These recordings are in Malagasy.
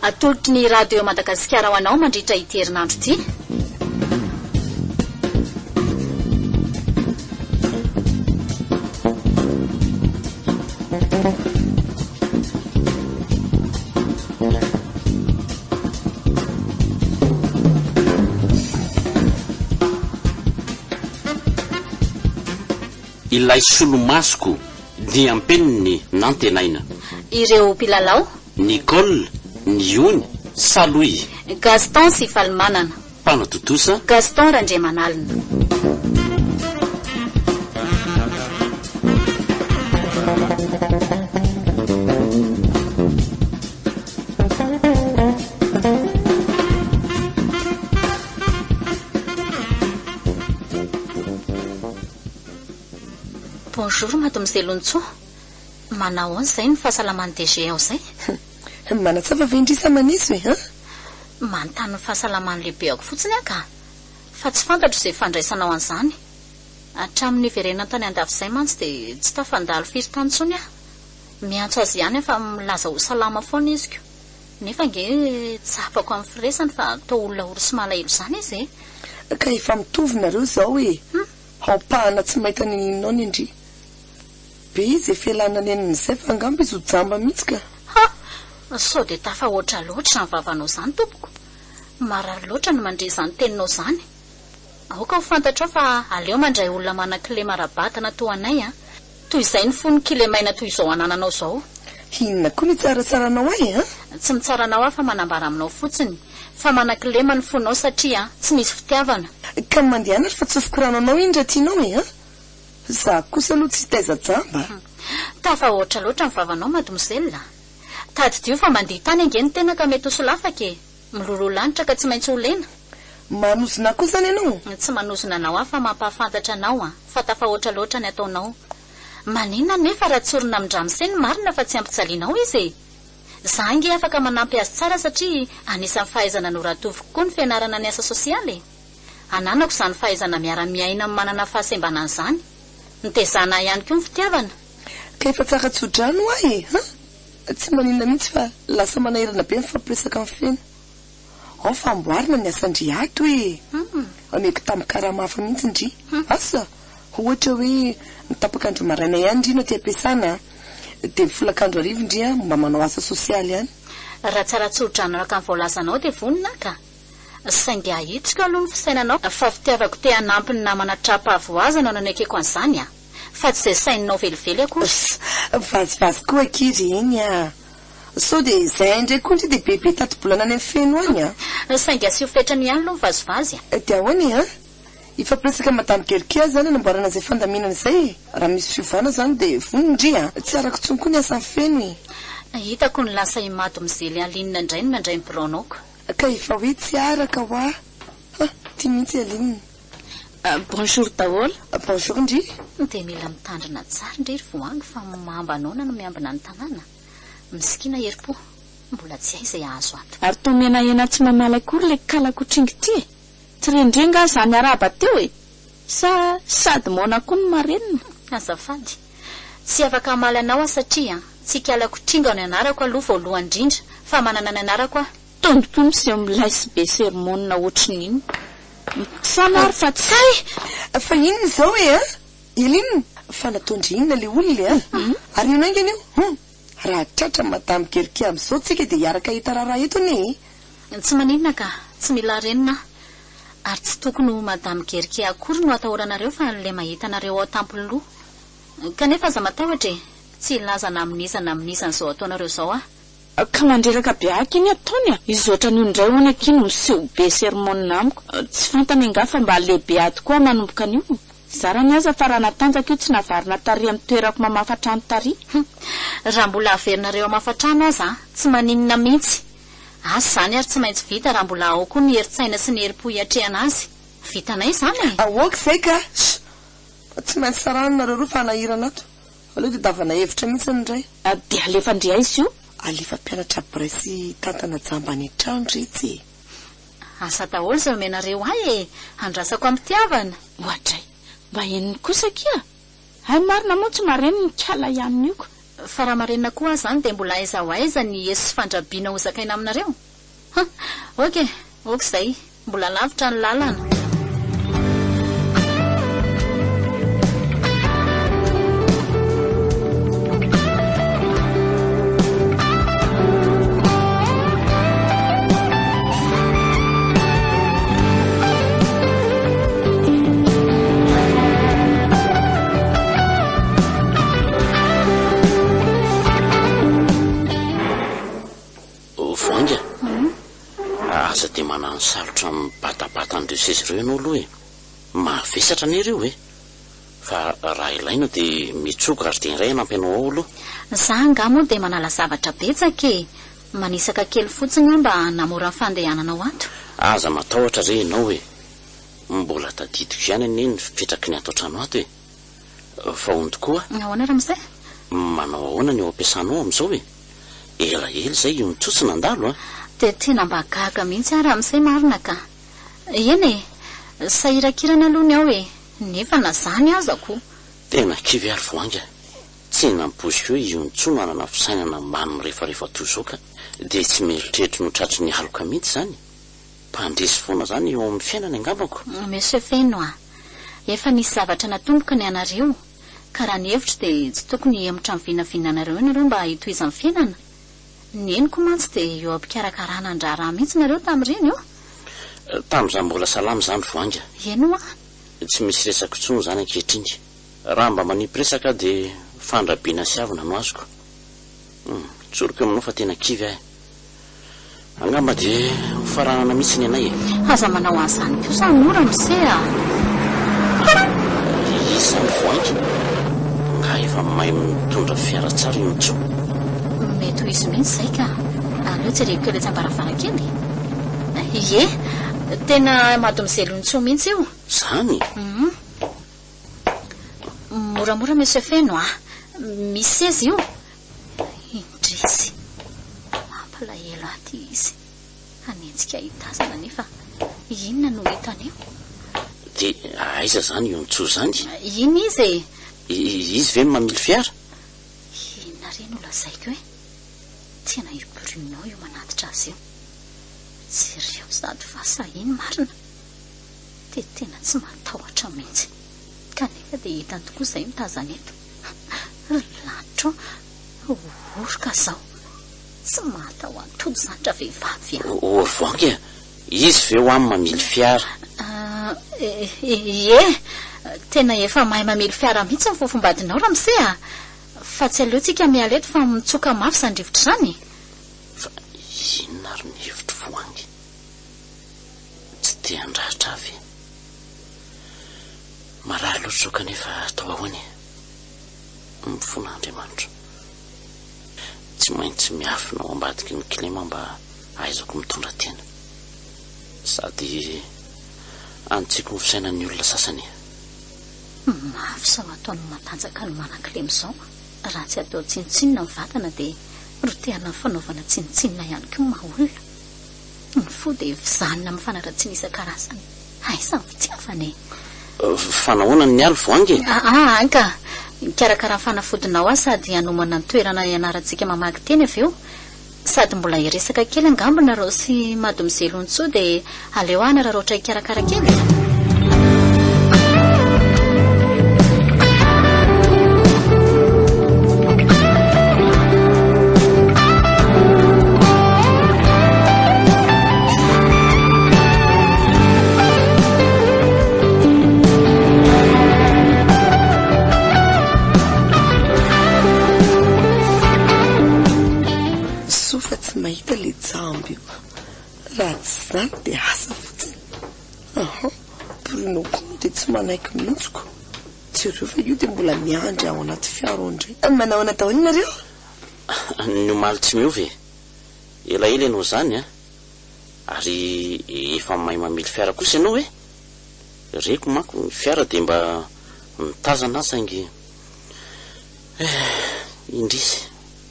Atolotry ny radio Madagascar ho anao mandritra ity herinandro ity. Ilay Solomasoko dia ampeniny nantenaina. Ireo mpilalao Nicole, Niony, Saloy, Gaston sy Falmanana, Panatotosa, Gaston Randriamanalina. Bonjour mademoiselle Ontso. Manao an'izay ny fahasalamany DG ao zay. Manatsava vendrisa manisy hoe, Manontany ny fahasalamany lehibe ako fotsiny aka. Fa tsy fantatro izay fandraisanao an'izany. Hatramin'ny verenana tany andafy izay mantsy dia tsy tafandalo firy tany intsony aho. Miantso azy ihany fa milaza ho salama foana izy ko. Nefa nge tsapako amin'ny firesany fa atao olona orosy malahelo izany izy e. Ka efa mitovy nareo zao hoe hampahana tsy mahita ny ninao ny indri. Be izy fialana ny an'izay fa angamba izy ho jamba mihitsy ka. Sao dia tafahoatra loatra ny vavanao izany tompoko. Marary loatra ny mandre izany teninao izany. Aoka ho fantatrao fa aleo mandray olona manan-kile marabatana toa anay a. Toy izay ny fony kile maina toy izao anananao izao. Inona koa ny tsarasaranao ay a? Tsy mitsaranao aho fa manambara aminao fotsiny. Fa manan-kile manifonao satria tsy misy fitiavana. Ka mandehana fa tsofikirananao indra tianao e a? Za kosa aloha tsy taiza jamba. Tafahoatra loatra ny vavanao mademoiselle. Tadidio fa mandeha tany angeny tena ka mety ho solafaka e. Milolo lanitra ka tsy maintsy ho lena. Manozona koa zany ianao? Tsy manozona anao aho fa mampahafantatra anao a. Fa tafahoatra loatra ny ataonao. Maninona nefa raha tsorina amin'Ramseny marina fa tsy ampijalianao izy e. Za nge afaka manampy azy tsara satria anisan'ny fahaizana noratoviko koa ny fianarana ny asa sosialy. Ananako izany fahaizana miara-miaina amin'ny manana fahasembanana izany. Nitezana ihany koa ny fitiavana. Ka efa tsara tsodrano ay e. Tsy maninona mihitsy fa lasa manahirana be mifampiresaka amin'ny feno. Ao famboarina ny asandriato e. Ameko tamin'ny karamafa mihitsy ndry. Asa ohatra hoe mitapakandro maraina ihany ndry no ty ampiasana dia mifolakandro arivo ndry mba manao asa sosialy ihany. Raha tsara tsodrano ka ny voalazanao dia vonina ka. Saingy ahitsika aloha ny fisainanao fa fitiavako te hanampy ny namana trapavoazana no nanekeko an'izany a. Fa tsy izay saininao velively akory. Vazivazy koa akiry eny a. Sao dia izay indray koa ndry dia bebe tato-bolana any amin'ny feno any a. Saingy asio fetrany ihany aloha vazivazy a. Dia ahoany a? Ifampiresaka madame Gerkia zany anamboarana izay fandaminana izay. Raha misy fivana zany dia vonindry a. Tsy araka tsony koa ny asan'ny feno e. Hitako ny lasa imato mizely alinina indray ny mandray ny bironoko. Ka efa hoe tsy araka ho a. Tia mihitsy alinina. Bonjour daholo. Bonjour ndry. Dia mila mitandrina tsara ndry voany fa mahambanona no miambina ny tanàna. Misikina heri-po. Mbola tsy hay izay ahazo ato. Ary toa menahena tsy mamala akory le kalakotringy ty. Tsy rendrenga zany araba teo e. Sa sady mona koa ny marenina. Azafady. Tsy afaka hamaly anao satria tsy kalakotringa ny anarako aloha voalohany indrindra fa manana ny anarako a. Tondotombo sy milay sy be sermonina ohatrin'iny. Samary fa tsay. Fa inona izao e a? Ilinina fa nataondrinina le olona a. Ary ino aingany io? Raha tratra madame Gerkia amin'izao tsika dia hiaraka hita raharaha eto ne. Tsy maninona ka, tsy mila renina. Ary tsy tokony ho madame Gerkia akory no atahoranareo fa le mahita anareo ao tampony loha. Kanefa aza matahotra e, tsy ilazana amin'izana izao ataonareo izao a. Ka mandreraka be aky iny ataony a. Izy oatra ny indray hoany akiny miseho be sermonina amiko. Tsy fantany anga fa mba lehibe ato koa manomboka an'io. Zara ny aza fa raha natanjaka io tsy navarina tary amin'ny toerako mamafatrano tary. Raha mbola averinareo mamafatrano aza tsy maninona mihitsy. Asa zany ary tsy maintsy vita raha mbola ao koa ny heritsaina sy ny herim-po hiatrehana azy. Vitanay zany e. Ahoaka izay ka. Tsy maintsy sarana nareo roa fa hanahirana ato. Aleo dia davana hevitra mihitsy ny iray. Dia alefa ndria izy io. Alefa mpianatra Bray sy tantana jamba any an-trano retsy. Asa daholo izay omenareo ay e. Andrasako amin'ny tiavana. Ohatray. Mba eniny kosa kia. Hay marina moa tsy mareny ny kala ihany io. fa raha marena koa zany dia mbola aiza ho aiza ny esy fandrabiana ho zakaina aminareo. Ok izay mbola lavitra ny lalana. Aza dia manano sarotra mibatabata an'ireo seza ireo ianao aloha mavesatra an'ireo fa raha ilaina dia mitsoka ary dia iray nampianao ao aloha. Za nga moa dia manala zavatra betsaka manisaka kely fotsiny mba namora fandehananao ato. Aza matahotra re ianao mbola tadidiko ihany aneny fipetraky ny ato an-trano ato fa ono tokoa. Ahoana raha amin'izay? Manao ahoana ny ao ampiasanao amin'izao elaela izay io nitsotsina andalo dia tena mba gaga mihitsy raha amin'izay marina ka. Eny sahirakirana aloha ny ao nefa na zany azako. Tena kivy ary voanga tsy nampoziko hoe io nitsono anana fisainana mano rehefarehefa toy izao ka dia tsy mieritreritra no tratry ny haloka mihitsy zany. Mpandresy foana zany eo amin'ny fiainana angambako. Monsieur Feno efa nisy zavatra natomboka ny anareo ka raha ny hevitra dia tsy tokony amitrany vinavinanareo ianareo mba hitohizan'ny fiainana. Ny eniko mantsy dia eo ampikarakarana andraraha mihitsy nareo tamin'ireny tamin'izany mbola salama zany voanga. Eno tsy misy resaka intsony zany ankehitriny. Raha mba manimpiresaka dia fandrabiana sy avina no azoko. Tsoroko aminao fa tena kivy angamba dia faranana mihitsy ny anay aza manao azany koa sa mora misea isany voangy nga efa mahay mitondra fiara tsara io mitso. Mety ho izy mihitsy izay ka aleo tsy reko le tsambaravarakely. Ie tena mato mizelo nitso mihitsy io zany. Moramora Monsieur Feno misy seza io indrisy mampalahelo aty izy anentsika hitazana nefa inona no hitany io dia aiza zany io nitso zany? Iny izy izy ve mamily fiara? Inona reny ho lazaiko tena io bruno io manatitra azy io jereo sady vasa iny marina dia tena tsy matahotra mihitsy kanefa dia hitany tokoa izay mitazana eto lanitro oroka zao tsy mahataho antody zany raha vehivavy ory voangy izy ve ho amin'ny mamily fiara? Tena efa mahay mamily fiara mihitsy nyfofombadinao raha misea fa tsy aleotsika miala eto fa mitsoka mafy izany rivotra zany. Fa inona ary ny hevitro voangy tsy dia andratra avy marary loatra zao kanefa atao ahoany mifona Andriamanitra tsy maintsy miafina ao ambadiky ny kilema mba ahaizako mitondra tena sady antsiko ny fisainan'ny olona sasany. Mafy sao ataony matanjaka ny manan-kilema izao raha tsy atao tsinitsinina ny vatana dia rotehana fanaovana tsinitsinina ihany koa maholona ny fo dia fizanona amin'ny fanaratsiny isan-karazany aiza ny fitiavany fanahoana ny aly voangy anka mikarakara fanafodinao sady hanomana ny toerana ianarantsika mamaky teny avy eo sady mbola iresaka kely angambona rao sy mady mizelo ntsoa dia aleo ana raha roatra ikarakara kely. mahita le jamby io raha tsy zany dia asa fotsiny Bruno koa dia tsy manaiky mihitsiko jereo fa io dia mbola miandry ao anaty fiara indray manao natao inareo ny omaly tsy miovy elaela ianao zany ary efa mahay mamily fiara kosa ianao reko manko ny fiara dia mba mitazana saingy indrisy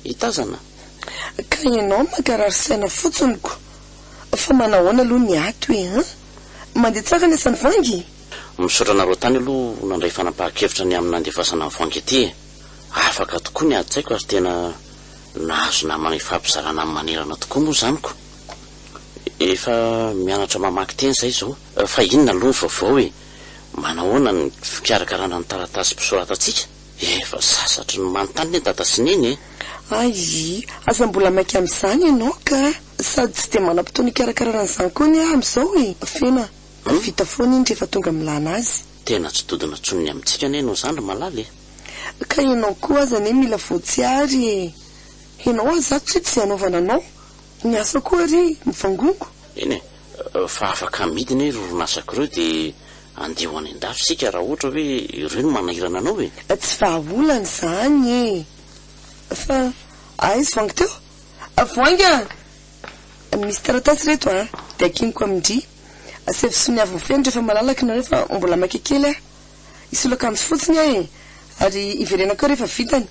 hitazana ka ianao makarary saina fotsiny fa manahoana aloha ny ato mandeha tsaka ny asany vangy misaotra nareo tany aloha nandray fanapahan-kevitra ny amin'ny nandefasana ny voangy aty afaka tokoa ny ady-tsaiko ary tena nahazo namana ifampizarana amin'ny manerana tokoa moa zaniko. Efa mianatra mamaky teny zay zao, fa inona aloha ny vaovao e? Manahoana ny fikarakarana ny taratasy mpisoratatsika? Efa sasatry ny manontany ny dada sy neny e. Ay, aza mbola maika amin'izany ianao ka sady tsy dia manam-potoana ikarakarana an'izany koa ny amin'izao e. Fena vita foana iny rehefa tonga milana azy. Tena tsy dodona tsonony amintsika ne no zandry malala e. Ka ianao koa aza ne mila voatsiary e. Ianao azato tsy hanaovana anao. Ny asa koa ry mivangongo. Eny e, fa afaka midiny e roronasako ireo dia andeha ho any an-dafy sika raha ohatra hoe ireo no manahirana anao e. Tsy vahaolana izany e. Fa aizy voangy teo. Voanga misy taratasy reto a dia akiniko amindry. Asefisony avy feno rehefa malalaka na rehefa mbola makekely a. Isolaka amin'ny fotsiny e. Ary iverena koa rehefa vitany.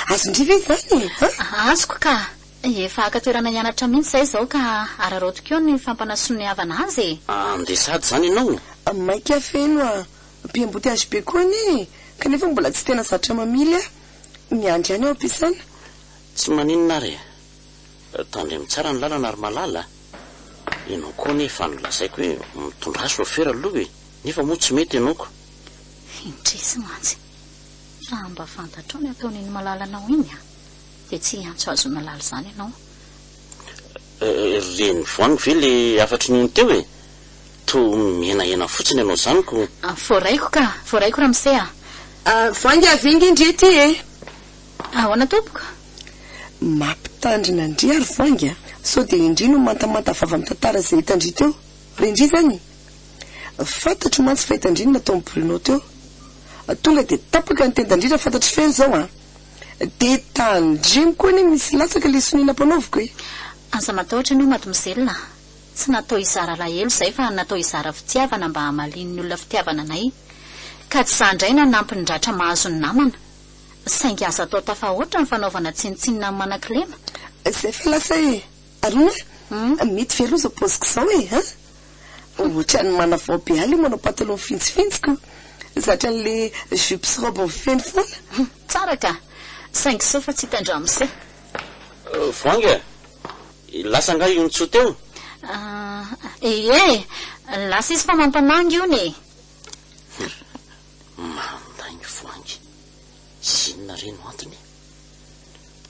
Azondriva izany e. Azoko ka. Efa akatoerana hianatra mihitsy zay zao ka ararotiko eo ny fampanasoniavana azy. Andesady zany ianao. Maika feno a. Mpiamboty azy be koa ni. Kanefa mbola tsy tena zatra mamily a. Miandry any ao ampiasana. Tsy maninona re. Tandremy tsara ny lalana ary malala. Ianao koa nefa nolazaiko hoe mitondra sofera aloha e. Nefa moa tsy mety ianao ko. Indrisy mantsy. Raha mba fantatro ny ataon'iny malalanao iny a. Dia tsy antso azo nalala izany ianao. Reny voany ve le afatry nyony teo e. To mienahena fotsiny ianao zaniko. Voaraiko ka. Voaraiko ramose a. Voangy avingy indrety e. Ahoana tompoko? Mampitandrina ndry ary voangy a. So dia indri no mantamanta vava amin'ny tantara izay hitandry teo. Rendry zany. Fantatro mantsy fa hitandry natao amin'ny Bruno teo. Tonga dia tapaka ny tendandrira fantatro feno zao a. Dia tandrimy koa ny misy latsaka le sonina mpanaoviko e. Asa matahotra ny mademoiselle. Tsy natao izara lahelo izay fa natao izara fitiavana mba hamaliny ny olona fitiavana anay. Ka tsy zandray na nampindratra mahazo ny namana. Saingy asa atao tafahoatra ny fanaovana tsinitsinina amin'ny manan-kilema. Izay fa lasa e. Arona mety veloha zao poziko izao e. Ohatra ny manavao be aly manao pataloha fintsifintsiko. Zatra n'le jupe sy robe feno foana. Tsara ka. Saingy sao fa tsy hitandramise. Voanga, lasa nga io nitso teo? Lasa izy fa mampanangy io ne. Mandainy voangy. Sinona reny ho antony.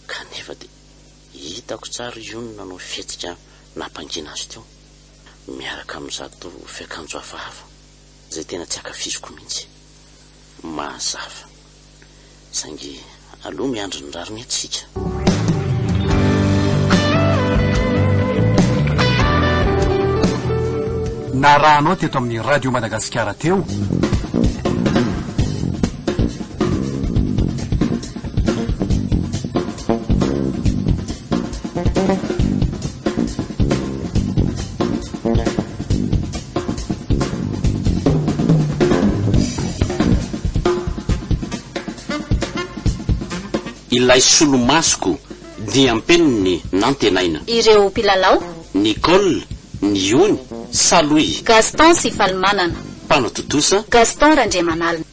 Kanefa dia hitako tsara io no nanao fihetsika nampangina azy teo. Miaraka amin'izato fiakanjo hafahafa. Izay tena tsy akafiziko mihitsy. Mazava. Saingy aloha miandry ny rariny etsika. Na raha anao teto amin'ny radio Madagascar teo. Ilay Solomasoko, Diampeniny nantenaina. Ireo mpilalao. Nicole, Niony, Saloy. Gaston sy Falmanana. Mpanototosa. Gaston Randriamanalina.